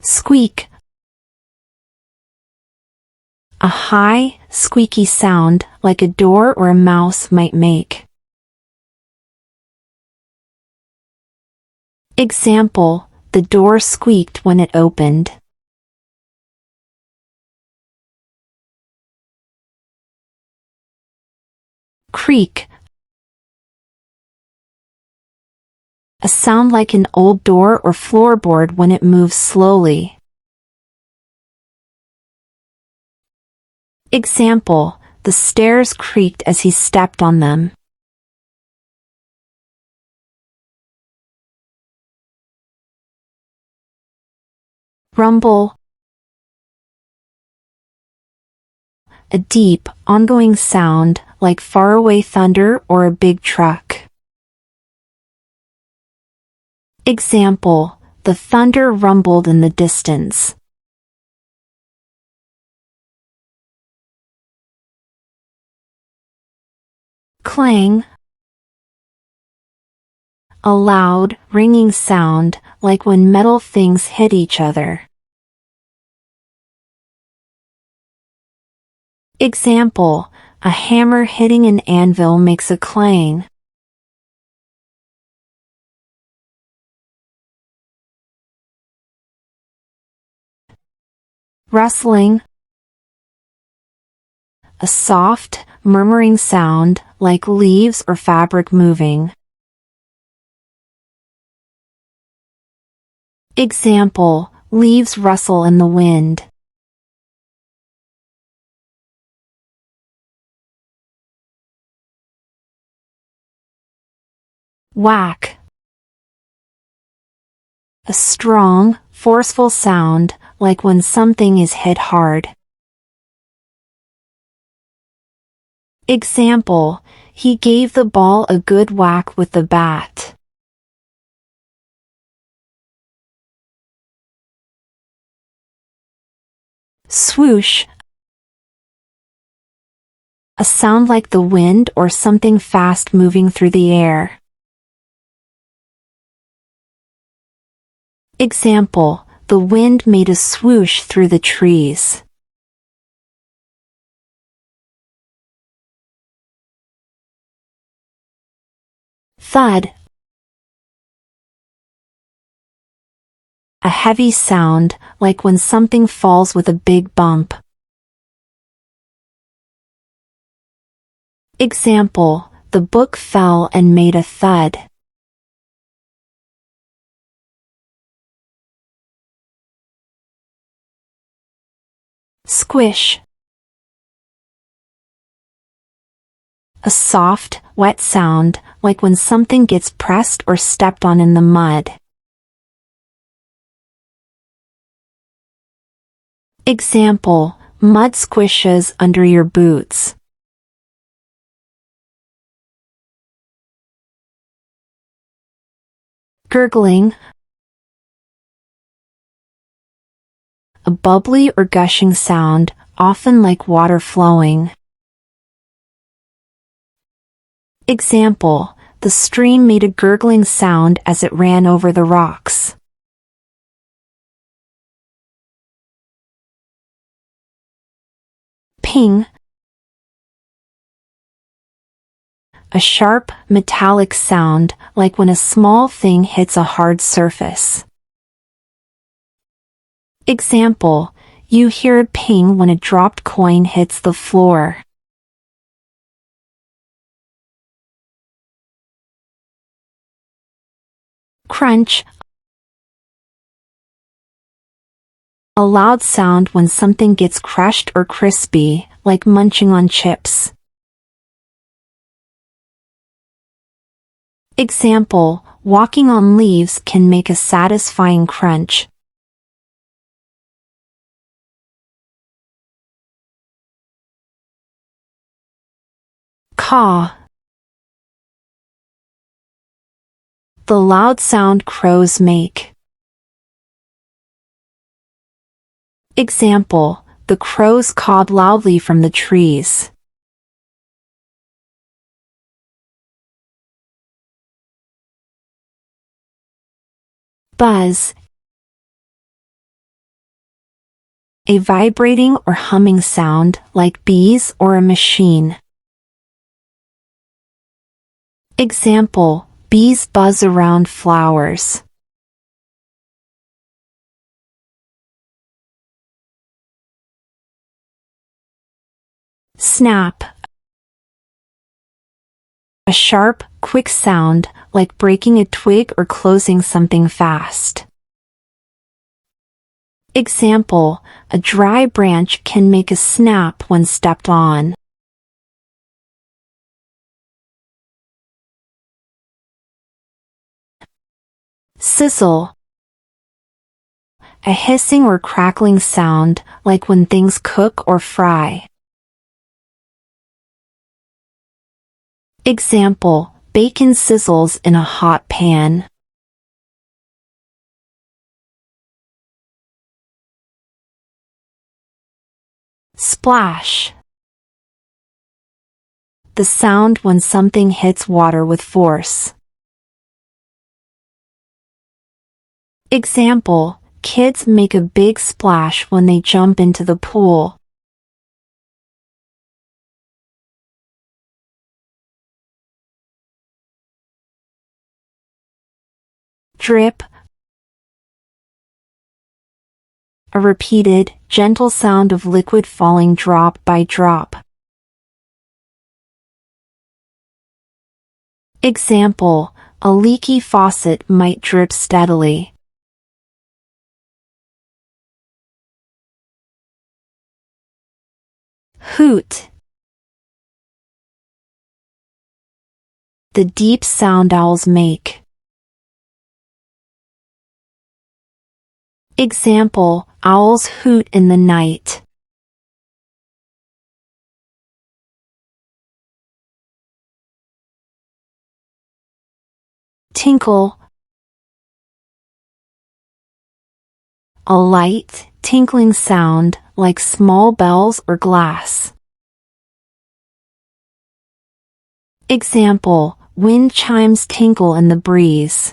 Squeak. A high, squeaky sound like a door or a mouse might make. Example, the door squeaked when it opened. Creak. A sound like an old door or floorboard when it moves slowly. Example, the stairs creaked as he stepped on them. Rumble. A deep, ongoing sound like faraway thunder or a big truck. Example, the thunder rumbled in the distance. Clang. A loud, ringing sound like when metal things hit each other. Example, a hammer hitting an anvil makes a clang. Rustling. A soft, murmuring sound like leaves or fabric moving. Example, leaves rustle in the wind. Whack. A strong, forceful sound like when something is hit hard. Example, he gave the ball a good whack with the bat. Swoosh. A sound like the wind or something fast moving through the air. Example, the wind made a swoosh through the trees. Thud. A heavy sound like when something falls with a big bump. Example, the book fell and made a thud. Squish. A soft, wet sound like when something gets pressed or stepped on in the mud. Example, mud squishes under your boots. Gurgling. A bubbly or gushing sound, often like water flowing. Example, the stream made a gurgling sound as it ran over the rocks. Ping. A sharp, metallic sound like when a small thing hits a hard surface. Example, you hear a ping when a dropped coin hits the floor. Crunch. A loud sound when something gets crushed or crispy, like munching on chips. Example, walking on leaves can make a satisfying crunch. Caw. The loud sound crows make. Example, the crows cawed loudly from the trees. Buzz. A vibrating or humming sound like bees or a machine. Example, bees buzz around flowers. Snap. A sharp, quick sound, like breaking a twig or closing something fast. Example, a dry branch can make a snap when stepped on. Sizzle. A hissing or crackling sound, like when things cook or fry. Example, bacon sizzles in a hot pan. Splash. The sound when something hits water with force. Example, kids make a big splash when they jump into the pool. Drip. A repeated, gentle sound of liquid falling drop by drop. Example, a leaky faucet might drip steadily. Hoot. The deep sound owls make. Example, owls hoot in the night. Tinkle. A light, tinkling sound, like small bells or glass. Example, wind chimes tinkle in the breeze.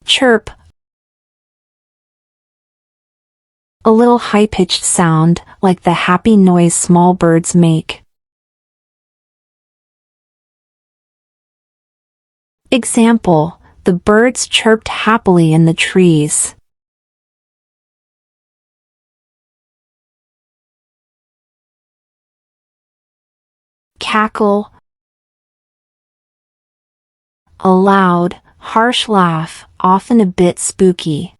Chirp. A little high-pitched sound, like the happy noise small birds make. Example, the birds chirped happily in the trees. Cackle. A loud, harsh laugh, often a bit spooky.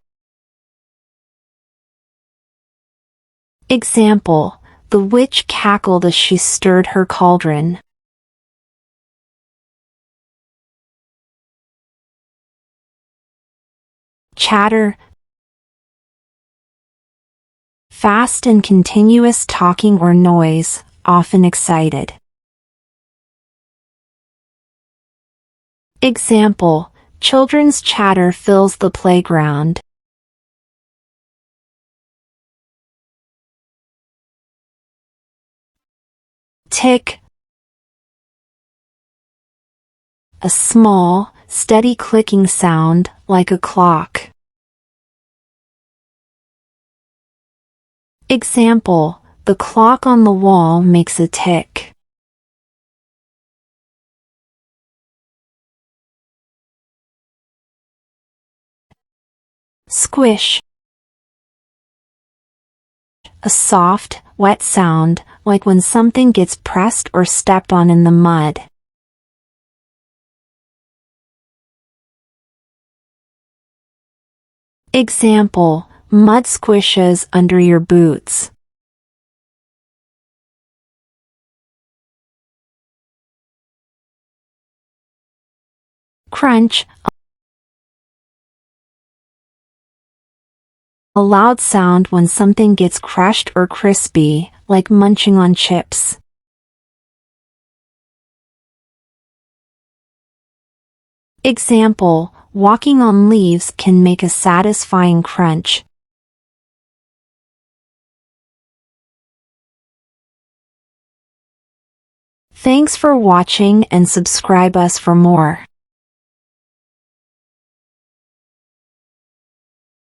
Example, the witch cackled as she stirred her cauldron. Chatter. Fast and continuous talking or noise, often excited. Example, children's chatter fills the playground. Tick. A small, steady clicking sound, like a clock. Example, the clock on the wall makes a tick. Squish. A soft, wet sound, like when something gets pressed or stepped on in the mud. Example, mud squishes under your boots. Crunch. A loud sound when something gets crushed or crispy, like munching on chips. Example, walking on leaves can make a satisfying crunch. Thanks for watching and subscribe us for more.